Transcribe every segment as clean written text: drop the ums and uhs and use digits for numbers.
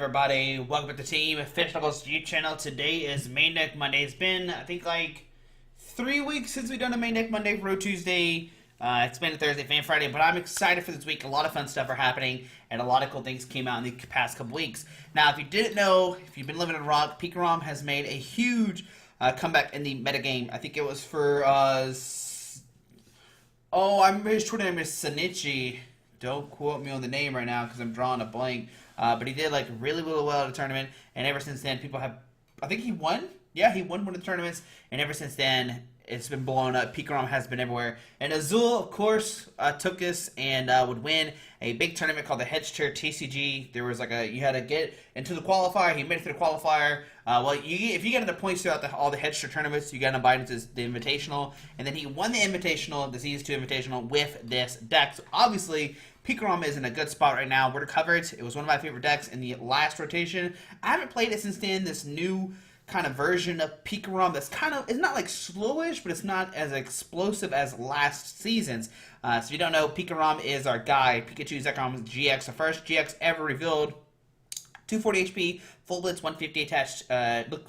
everybody? Welcome to the team Eldegoss YouTube channel. Today is Main Deck Monday. It's been, I think, like 3 weeks since we've done a Main Deck Monday, Road Tuesday, Expanded Thursday, Fan Friday, but I'm excited for this week. A lot of fun stuff are happening, and a lot of cool things came out in the past couple weeks. Now, if you didn't know, if you've been living in a rock, PikaRom has made a huge comeback in the metagame. I think it was for, his Twitter name is Sanichi. Don't quote me on the name right now because I'm drawing a blank. But he did like really well at the tournament, and ever since then, people have. I think he won. Yeah, he won one of the tournaments, and ever since then, it's been blowing up. PikaRom has been everywhere, and Azul, of course, took this and would win a big tournament called the Hedge Tier TCG. There was like you had to get into the qualifier. He made it through the qualifier. If you get enough points throughout all the Hedge Tier tournaments, you got invited to the Invitational, and then he won the Invitational, the Season 2 Invitational, with this deck. So obviously, PikaRom is in a good spot right now. We're covered. It was one of my favorite decks in the last rotation. I haven't played it since then. This new kind of version of PikaRom that's it's not like slowish, but it's not as explosive as last season's. So if you don't know, PikaRom is our guy, Pikachu Zekrom-GX, the first GX ever revealed. 240 HP, full blitz, 150 attached,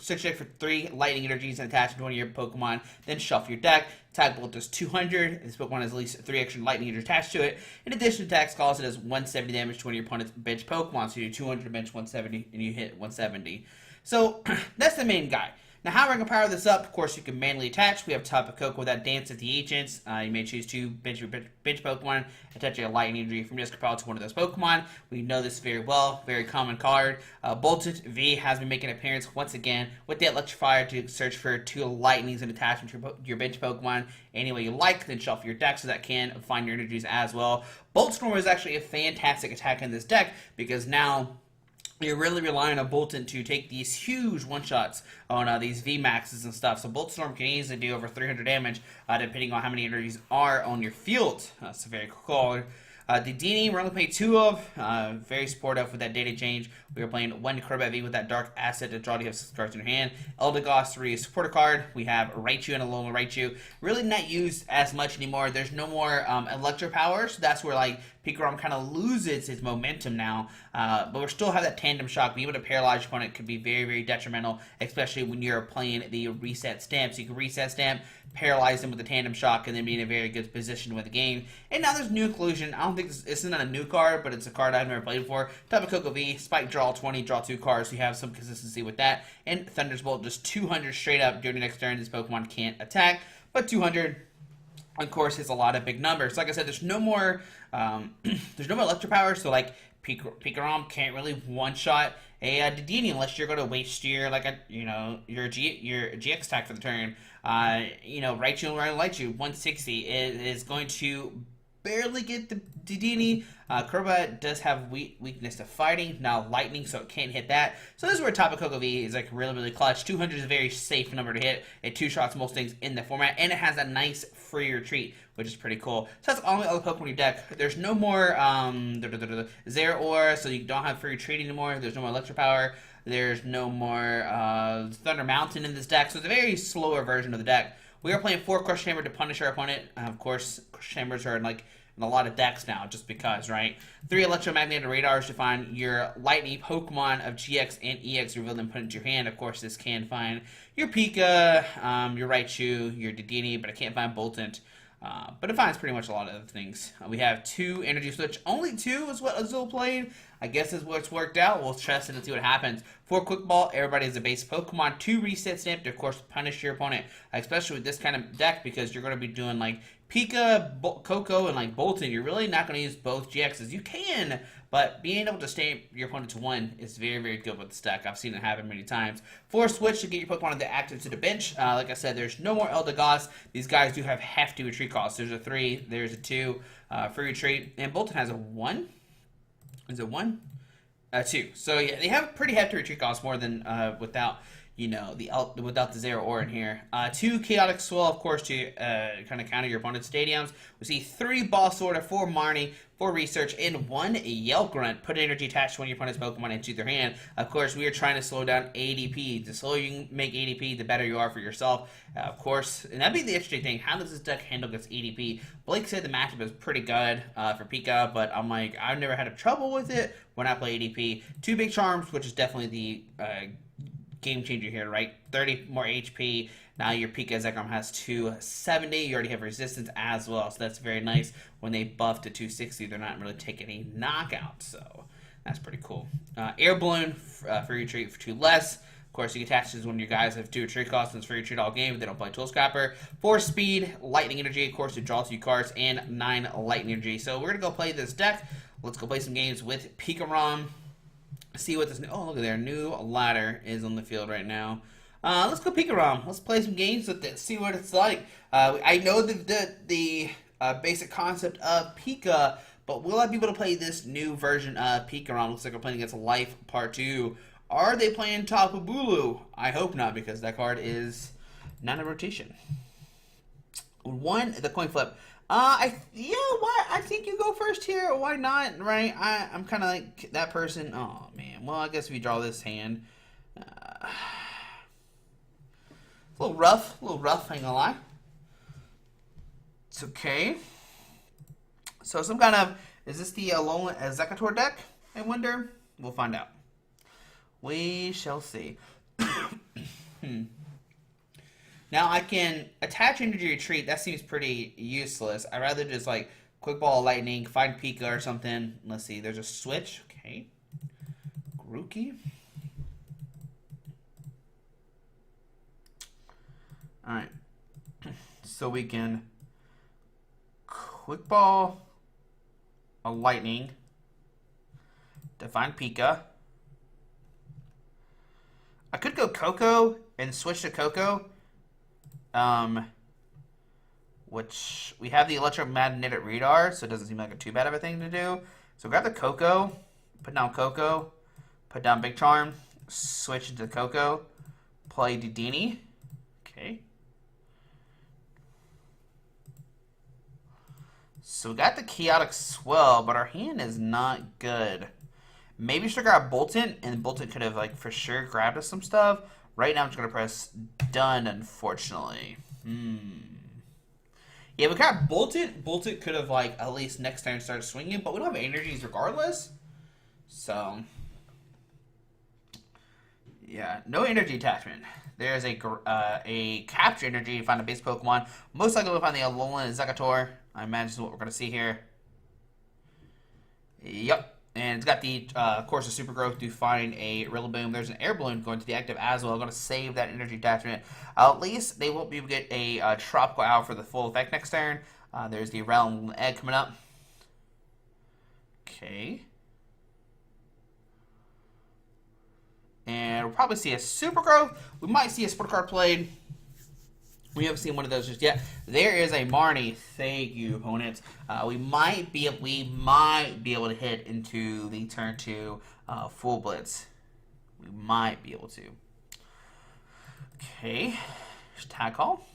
search deck for 3 lightning energies and attach to one of your Pokemon, then shuffle your deck. Tag bolt does 200, this Pokemon has at least 3 extra lightning energies attached to it. In addition, attacks calls it as 170 damage to one of your opponent's bench Pokemon, so you do 200 to bench 170, and you hit 170. So, that's the main guy. Now, how we're going to power this up, of course, you can manually attach. We have Tapu Koko that Dance at the Agents. You may choose to bench Pokemon, attach a lightning energy from disc power to one of those Pokemon. We know this very well, very common card. Boltund V has been making an appearance once again with the Electropower to search for 2 lightnings and attach them to your bench Pokemon any way you like, then shuffle your deck so that can find your energies as well. Boltstorm is actually a fantastic attack in this deck because now you're really relying on Boltund to take these huge one-shots on these VMAXs and stuff. So Boltstorm can easily do over 300 damage depending on how many energies are on your field. That's a very cool. Dedenne, we're only playing 2 of. Very supportive with that data change. We are playing 1 Crobat V with that Dark Asset to draw to have 6 cards in your hand. Eldegoss 3 is supporter card. We have Raichu and Alolan Raichu. Really not used as much anymore. There's no more Electropower, so that's where like PikaRom kind of loses its momentum now. But we still have that tandem shock. Being able to paralyze your opponent could be very detrimental, especially when you're playing the Reset Stamp. So you can Reset Stamp, paralyze them with the tandem shock, and then be in a very good position to win the game. And now there's new inclusion. I don't think this is not a new card, but it's a card I've never played before. Tapu Koko V, Spike draw 20, draw 2 cards. So you have some consistency with that. And Thunderbolt, just 200 straight up during the next turn. This Pokemon can't attack, but 200. Of course, hits a lot of big numbers. Like I said, there's no more Electropower, so like PikaRom can't really one-shot a Dedenne unless you're going to waste your your GX attack for the turn. Raichu and Raichu 160 is going to barely get the Dedenne. Crobat does have weakness to fighting, now lightning, so it can't hit that. So this is where Tapu Koko V is like really clutch. 200 is a very safe number to hit. It 2-shots most things in the format, and it has a nice free retreat, which is pretty cool. So that's all the other Pokemon in your deck. There's no more Zeraora, so you don't have free retreat anymore. There's no more Electropower. There's no more Thunder Mountain in this deck, so it's a very slower version of the deck. We are playing 4 Crushing Hammer to punish our opponent. Of course, Crushing Hammers are in a lot of decks now, just because, right? 3 Electromagnetic Radars to find your lightning Pokemon of GX and EX, reveal them, put it into your hand. Of course, this can find your Pika, your Raichu, your Dedenne, but I can't find Boltund. But it finds pretty much a lot of other things. We have 2 Energy Switch. Only 2 is what Azul played. I guess is what's worked out. We'll test it and see what happens. 4 Quick Ball. Everybody is a base Pokemon. 2 Reset Stamp to, of course, punish your opponent. Especially with this kind of deck because you're going to be doing like Pika, Koko, and like Boltund. You're really not going to use both GXs. You can, but being able to stamp your opponent to 1 is very good with this deck. I've seen it happen many times. 4 Switch to get your Pokemon active to the bench. Like I said, there's no more Eldegoss. These guys do have hefty retreat costs. There's a 3, there's a 2 free retreat, and Boltund has a 1. Is it 1? 2. So yeah, they have pretty hefty retreat costs more than without you know, without the Zero Ore in here. 2 Chaotic Swell, of course, to kind of counter your opponent's stadiums. We see 3 Ball Sorter, 4 Marnie, 4 Research, and 1 Yell Grunt. Put energy attached to one of your opponent's Pokemon into their hand. Of course, we are trying to slow down ADP. The slower you can make ADP, the better you are for yourself. Of course, and that'd be the interesting thing. How does this deck handle against ADP? Blake said the matchup is pretty good for Pika, but I'm like, I've never had a trouble with it when I play ADP. 2 Big Charms, which is definitely the game changer here, right? 30 more HP. Now your Pika Zekrom has 270. You already have resistance as well, so that's very nice. When they buff to 260, they're not really taking any knockouts, so that's pretty cool. Air Balloon for retreat for 2 less. Of course, you can attach this when your guys have 2 retreat costs, and it's free retreat all game, but they don't play Tool Scrapper. 4 speed, lightning energy, of course, to draw 2 cards, and 9 lightning energy. So we're going to go play this deck. Let's go play some games with PikaRom. See what this new, oh, look at there, new ladder is on the field right now. Let's go PikaRom. Let's play some games with it, see what it's like. I know the basic concept of Pika, but will I be able to play this new version of PikaRom? Looks like we're playing against Life Part 2. Are they playing Tapu Bulu? I hope not, because that card is not in rotation. 1, the coin flip. Why? I think you go first here. Why not? Right? I'm kind of like that person. Oh man. Well, I guess if you draw this hand, a little rough. I ain't gonna lie. It's okay. So some kind of, is this the Alolan Executor deck? I wonder. We'll find out. We shall see. Now I can attach Energy Retreat. That seems pretty useless. I'd rather just like Quick Ball Lightning, find Pika or something. Let's see. There's a switch. Okay. Grookey. Alright. So we can Quick Ball a Lightning to find Pika. I could go Koko and switch to Koko. Which we have the Electromagnetic Radar, so it doesn't seem like too bad of a thing to do. So grab the Koko, put down Koko, put down Big Charm, switch into Koko, play Dedenne. Okay. So we got the Chaotic Swell, but our hand is not good. Maybe we should grab Boltund, and Boltund could have like for sure grabbed us some stuff. Right now I'm just gonna press done, unfortunately. Yeah, we got Boltund. Boltund could have like at least next time started swinging, but we don't have energies regardless. So yeah, no energy attachment. There's a capture energy to find a base Pokemon. Most likely we'll find the Alolan Executor. I imagine is what we're gonna see here. Yep. And it's got the, of course, the Super Growth to find a Rillaboom. There's an Air Balloon going to the active as well. I'm going to save that energy attachment. At least they won't be able to get a Tropical Owl for the full effect next turn. There's the Realm Egg coming up. Okay. And we'll probably see a Super Growth. We might see a Sport Card played. We haven't seen one of those just yet. There is a Marnie. Thank you, opponents. We might be able to hit into the turn 2 full blitz. We might be able to. Okay, tag call.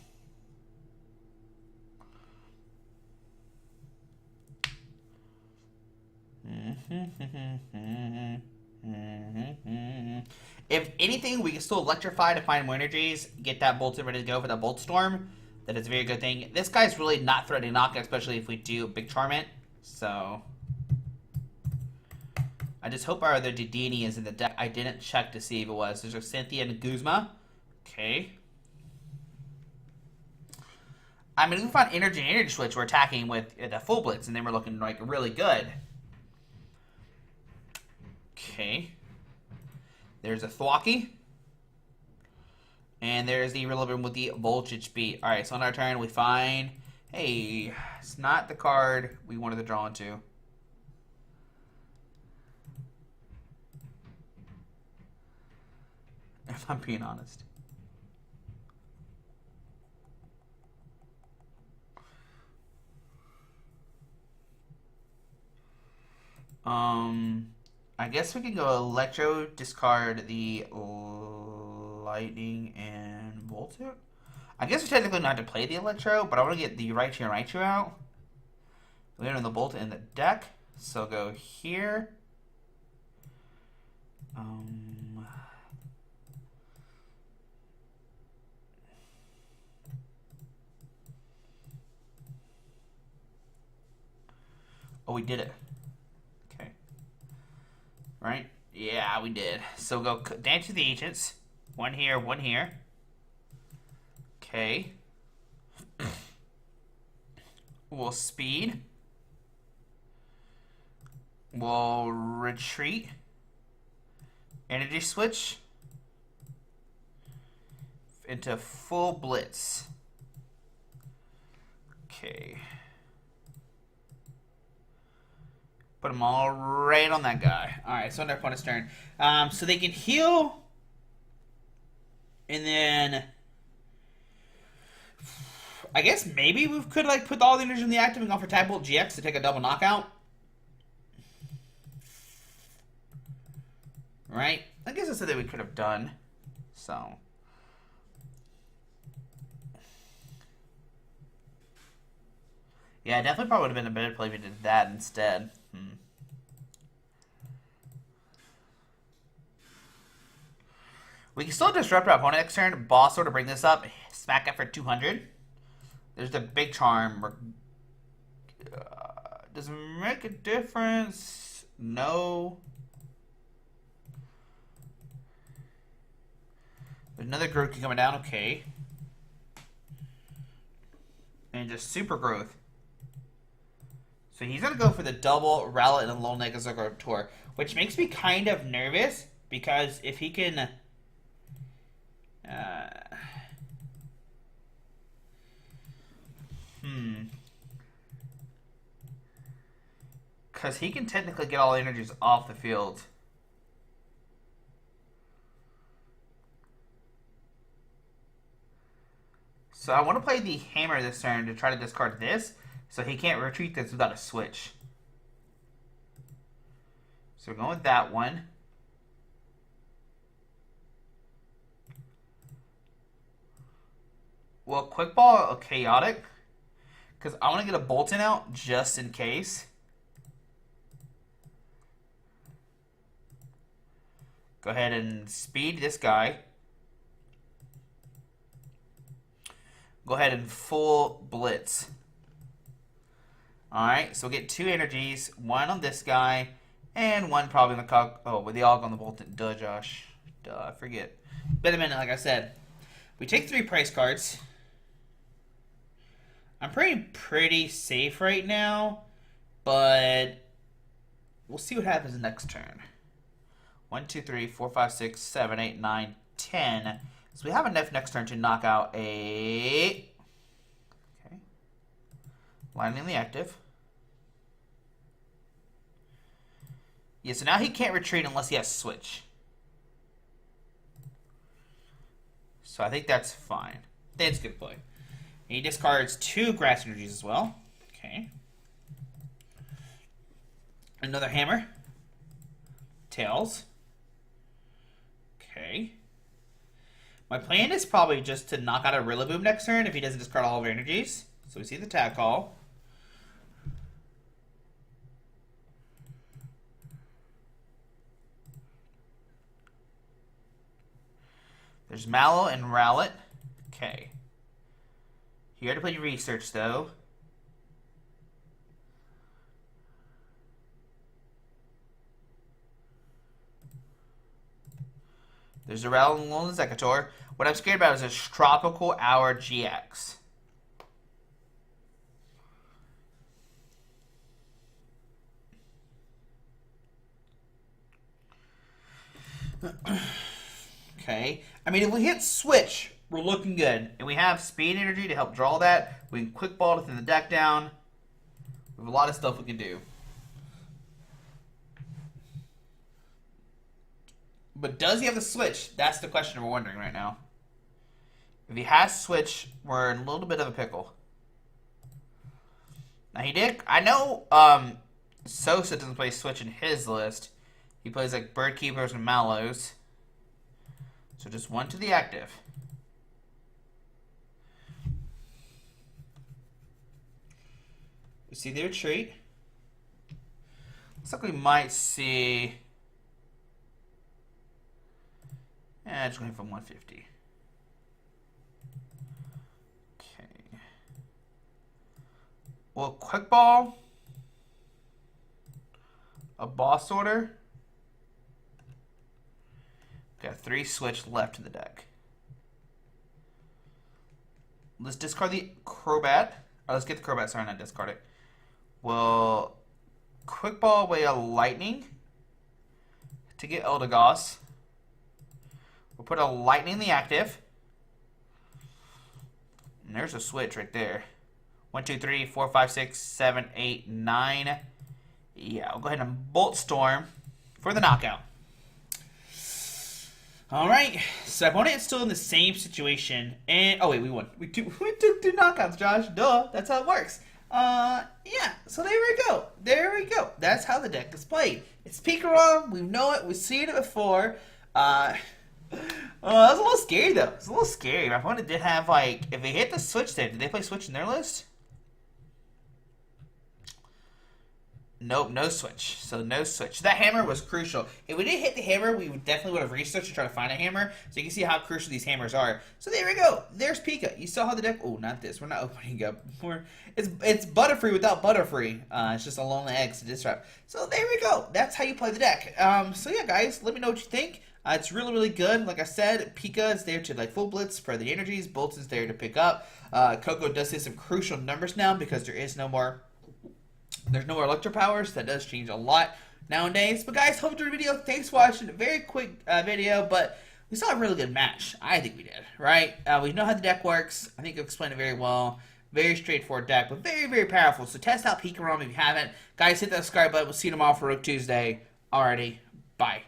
If anything, we can still electrify to find more energies, get that Boltund ready to go for the Bolt Storm. That is a very good thing. This guy's really not threatening knockout, especially if we do Big Charm it. So I just hope our other Dedenne is in the deck. I didn't check to see if it was. There's a Cynthia and a Guzma. Okay. I mean, if we find Energy Switch, we're attacking with the full blitz, and then we're looking like really good. Okay. There's a Thwackey. And there's the Rillaboom with the Voltage Beat. Alright, so on our turn we find... Hey, it's not the card we wanted to draw into. If I'm being honest. I guess we can go Electro, discard the Lightning and Boltund. I guess we technically not have to play the Electro, but I want to get the Raichu and Raichu out. We have the Boltund in the deck, so go here. Oh, we did it. Okay. Right? Yeah, we did. So go dance to the agents. One here, one here. Okay. We'll speed. We'll retreat. Energy switch. Into full blitz. Okay. Put them all right on that guy. Alright, so on their opponent's turn. So they can heal. And then I guess maybe we could like put all the energy in the active and go for Tapu GX to take a double knockout. Right? I guess that's something we could have done. So yeah, definitely probably would have been a better play if we did that instead. We can still disrupt our opponent next turn. Boss Sword to bring this up. Smack it for 200. There's the Big Charm. Does it make a difference? No. There's another Grookey coming down. Okay. And just Super Growth. So he's going to go for the double Rowlet and a Alolan Exeggutor, which makes me kind of nervous because if he can... Because he can technically get all the energies off the field. So I want to play the Hammer this turn to try to discard this, so he can't retreat this without a switch. So we're going with that one. Well, Quick Ball or Chaotic, because I want to get a Boltund out just in case. Go ahead and speed this guy. Go ahead and full blitz. Alright, so we'll get 2 energies. One on this guy, and one probably on the oh, with the AUG on the Boltund. Duh, Josh. Duh, I forget. Been a minute, like I said. We take 3 price cards. I'm pretty safe right now, but we'll see what happens next turn. 1, 2, 3, 4, 5, 6, 7, 8, 9, 10. So we have enough next turn to knock out a... Okay. Lightning in the active. Yeah, so now he can't retreat unless he has switch. So I think that's fine. That's good play. He discards 2 grass energies as well. Okay. Another hammer. Tails. Okay. My plan is probably just to knock out a Rillaboom next turn if he doesn't discard all of our energies. So we see the tag call. There's Mallow and Rowlet. Okay. Here to play research, though. There's a Rowlet and Alolan Exeggutor. What I'm scared about is a Tropical Hour GX. Okay. I mean, if we hit switch, we're looking good. And we have speed energy to help draw that. We can quick ball to thin the deck down. We have a lot of stuff we can do. But does he have the switch? That's the question we're wondering right now. If he has switch, we're in a little bit of a pickle. Now he did... I know Sosa doesn't play switch in his list. He plays like Bird Keepers and Mallows. So just one to the active. We see the retreat. Looks like we might see... Yeah, just going from 150. Okay. Well, quick ball. A boss order. Got 3 switch left in the deck. Let's discard the Crobat. Oh, let's get the Crobat. Sorry, not discard it. We'll quick ball away a lightning to get Eldegoss. We'll put a lightning in the active. And there's a switch right there. 1, 2, 3, 4, 5, 6, 7, 8, 9. Yeah, I'll go ahead and Bolt Storm for the knockout. Alright, so opponent is still in the same situation. And oh wait, we won. We took 2 knockouts, Josh. Duh, that's how it works. Yeah, so there we go. There we go. That's how the deck is played. It's PikaRom. We know it. We've seen it before. That was a little scary, though. It's a little scary. My opponent did have, like, if they hit the switch there, did they play switch in their list? Nope, no switch. So no switch. That hammer was crucial. If we didn't hit the hammer, we definitely would have researched to try to find a hammer. So you can see how crucial these hammers are. So there we go. There's Pika. You saw how the deck... Oh, not this. We're not opening up. It's Butterfree without Butterfree. It's just a lonely eggs to disrupt. So there we go. That's how you play the deck. So yeah, guys, let me know what you think. It's really, really good. Like I said, Pika is there to like full blitz, spread the energies. Bolt is there to pick up. Koko does hit some crucial numbers now because there's no more Electropower, so that does change a lot nowadays. But guys, hope you enjoyed the video. Thanks for watching. A very quick video, but we saw a really good match. I think we did, right? We know how the deck works. I think you explained it very well. Very straightforward deck, but very, very powerful. So test out PikaRom if you haven't. Guys, hit that subscribe button. We'll see you tomorrow for Rook Tuesday. Alrighty, bye.